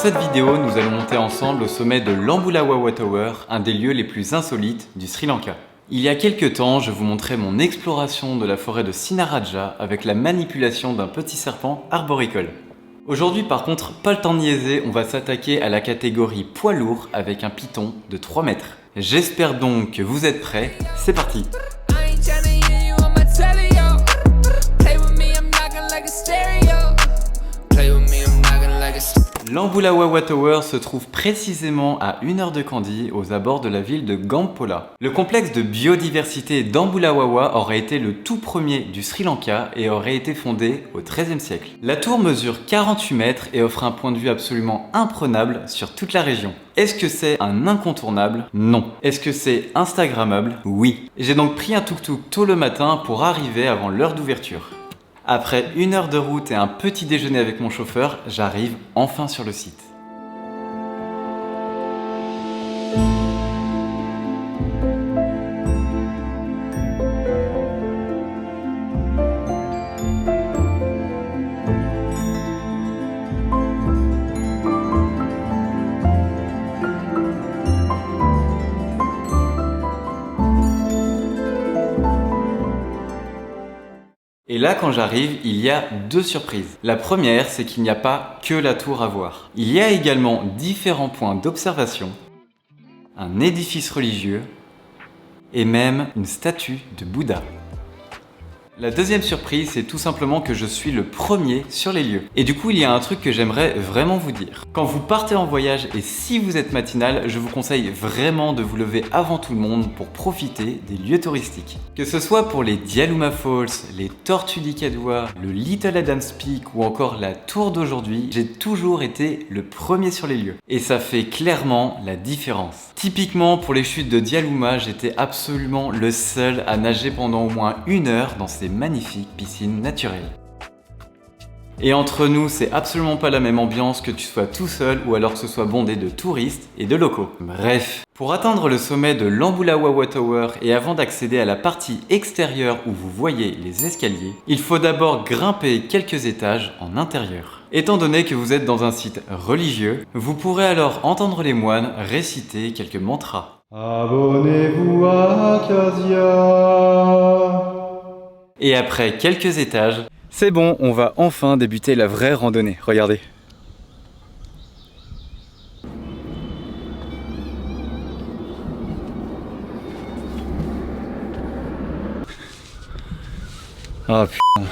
cette vidéo, nous allons monter ensemble au sommet de l'Ambulawawa Tower, un des lieux les plus insolites du Sri Lanka. Il y a quelques temps, je vous montrais mon exploration de la forêt de Sinharaja avec la manipulation d'un petit serpent arboricole. Aujourd'hui par contre, pas le temps de niaiser, on va s'attaquer à la catégorie poids lourd avec un python de 3 mètres. J'espère donc que vous êtes prêts, c'est parti! L'Ambulawawa Tower se trouve précisément à 1 heure de Kandy, aux abords de la ville de Gampola. Le complexe de biodiversité d'Ambulawawa aurait été le tout premier du Sri Lanka et aurait été fondé au XIIIe siècle. La tour mesure 48 mètres et offre un point de vue absolument imprenable sur toute la région. Est-ce que c'est un incontournable? Non. Est-ce que c'est instagrammable? Oui. J'ai donc pris un tuk-tuk tôt le matin pour arriver avant l'heure d'ouverture. Après 1 heure de route et un petit déjeuner avec mon chauffeur, j'arrive enfin sur le site. Et là, quand j'arrive, il y a 2 surprises. La première, c'est qu'il n'y a pas que la tour à voir. Il y a également différents points d'observation, un édifice religieux et même une statue de Bouddha. La deuxième surprise, c'est tout simplement que je suis le premier sur les lieux. Et du coup, il y a un truc que j'aimerais vraiment vous dire. Quand vous partez en voyage et si vous êtes matinal, je vous conseille vraiment de vous lever avant tout le monde pour profiter des lieux touristiques. Que ce soit pour les Dialuma Falls, les Tortues d'Ikadua, le Little Adam's Peak ou encore la tour d'aujourd'hui, j'ai toujours été le premier sur les lieux. Et ça fait clairement la différence. Typiquement, pour les chutes de Dialuma, j'étais absolument le seul à nager pendant au moins 1 heure dans ces magnifiques piscines naturelles. Et entre nous, c'est absolument pas la même ambiance que tu sois tout seul ou alors que ce soit bondé de touristes et de locaux. Bref, pour atteindre le sommet de l'Ambulawawa Tower et avant d'accéder à la partie extérieure où vous voyez les escaliers, il faut d'abord grimper quelques étages en intérieur. Étant donné que vous êtes dans un site religieux, vous pourrez alors entendre les moines réciter quelques mantras. Abonnez-vous à Acacia. Et après quelques étages, c'est bon, on va enfin débuter la vraie randonnée. Regardez. Ah putain.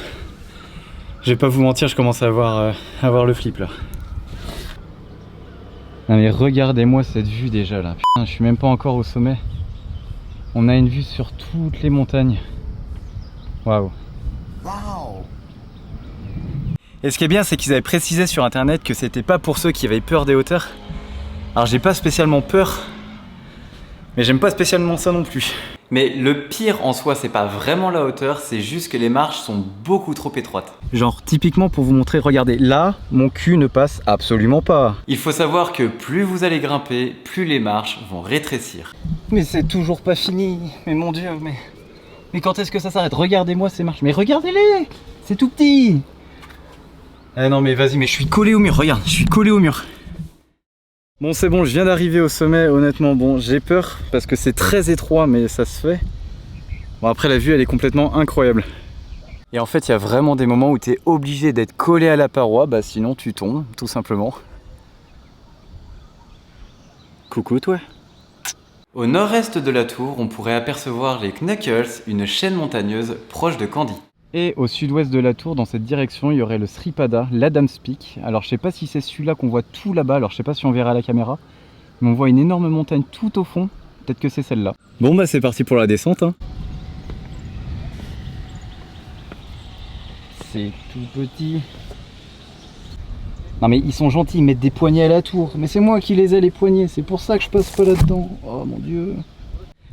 Je vais pas vous mentir, je commence à avoir le flip là. Non mais regardez-moi cette vue déjà là. Putain, je suis même pas encore au sommet. On a une vue sur toutes les montagnes. Waouh. Et ce qui est bien, c'est qu'ils avaient précisé sur internet que c'était pas pour ceux qui avaient peur des hauteurs. Alors j'ai pas spécialement peur, mais j'aime pas spécialement ça non plus. Mais le pire en soi, c'est pas vraiment la hauteur, c'est juste que les marches sont beaucoup trop étroites. Genre typiquement pour vous montrer, regardez, là, mon cul ne passe absolument pas. Il faut savoir que plus vous allez grimper, plus les marches vont rétrécir. Mais c'est toujours pas fini, mais mon dieu, mais quand est-ce que ça s'arrête? Regardez-moi ces marches, mais regardez-les, c'est tout petit. Ah non mais vas-y, mais je suis collé au mur, regarde, je suis collé au mur. Bon c'est bon, je viens d'arriver au sommet, honnêtement, bon j'ai peur parce que c'est très étroit mais ça se fait. Bon après la vue elle est complètement incroyable. Et en fait il y a vraiment des moments où tu es obligé d'être collé à la paroi, bah sinon tu tombes tout simplement. Coucou toi. Au nord-est de la tour, on pourrait apercevoir les Knuckles, une chaîne montagneuse proche de Kandy. Et au sud-ouest de la tour, dans cette direction, il y aurait le Sripada, l'Adam's Peak. Alors je sais pas si c'est celui-là qu'on voit tout là-bas, alors je sais pas si on verra à la caméra, mais on voit une énorme montagne tout au fond, peut-être que c'est celle-là. Bon bah c'est parti pour la descente hein. C'est tout petit. Non mais ils sont gentils, ils mettent des poignées à la tour. Mais c'est moi qui les ai les poignées, c'est pour ça que je passe pas là-dedans. Oh mon dieu.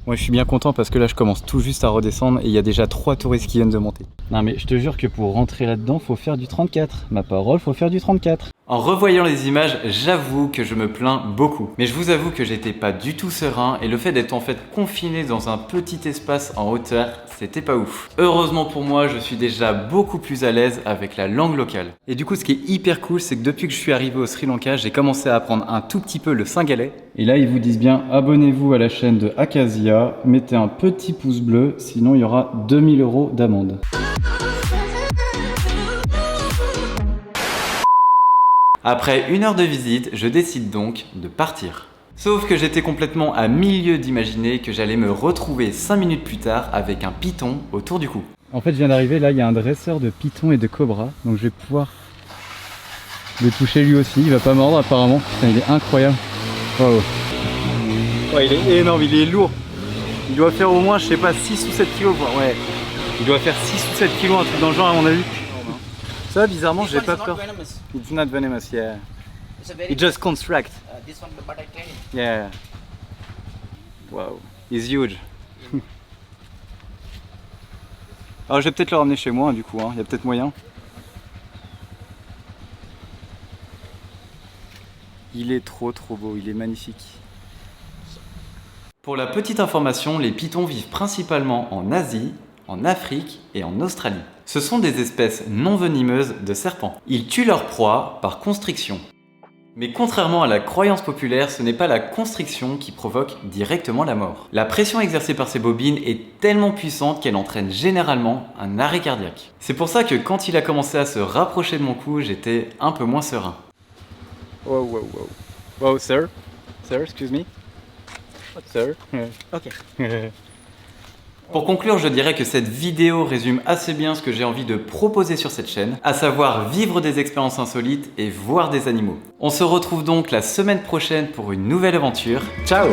Moi je suis bien content parce que là je commence tout juste à redescendre et il y a déjà 3 touristes qui viennent de monter. Non mais je te jure que pour rentrer là-dedans, faut faire du 34. Ma parole, faut faire du 34. En revoyant les images, j'avoue que je me plains beaucoup. Mais je vous avoue que j'étais pas du tout serein et le fait d'être en fait confiné dans un petit espace en hauteur, c'était pas ouf. Heureusement pour moi, je suis déjà beaucoup plus à l'aise avec la langue locale. Et du coup, ce qui est hyper cool, c'est que depuis que je suis arrivé au Sri Lanka, j'ai commencé à apprendre un tout petit peu le singalais. Et là, ils vous disent bien, abonnez-vous à la chaîne de Acasia, mettez un petit pouce bleu, sinon il y aura 2000 € d'amende. Après 1 heure de visite, je décide donc de partir. Sauf que j'étais complètement à milieu d'imaginer que j'allais me retrouver 5 minutes plus tard avec un python autour du cou. En fait, je viens d'arriver, là il y a un dresseur de pythons et de cobras, donc je vais pouvoir le toucher lui aussi, il va pas mordre apparemment. Putain, il est incroyable. Wow. Ouais, il est énorme, il est lourd. Il doit faire au moins, je sais pas, 6 ou 7 kilos. Ouais, il doit faire 6 ou 7 kilos, un truc dans le genre à mon avis. Ça, bizarrement, j'ai pas peur. It's not venomous, yeah. It just constricts. This one, but I train it. Yeah. Wow. He's huge. Alors, je vais peut-être le ramener chez moi, du coup, hein. Il y a peut-être moyen. Il est trop beau, il est magnifique. Pour la petite information, les pythons vivent principalement en Asie, en Afrique et en Australie. Ce sont des espèces non venimeuses de serpents. Ils tuent leur proie par constriction. Mais contrairement à la croyance populaire, ce n'est pas la constriction qui provoque directement la mort. La pression exercée par ces bobines est tellement puissante qu'elle entraîne généralement un arrêt cardiaque. C'est pour ça que quand il a commencé à se rapprocher de mon cou, j'étais un peu moins serein. Wow. Wow, sir? Sir, excuse me? Sir? Okay. Pour conclure, je dirais que cette vidéo résume assez bien ce que j'ai envie de proposer sur cette chaîne, à savoir vivre des expériences insolites et voir des animaux. On se retrouve donc la semaine prochaine pour une nouvelle aventure. Ciao!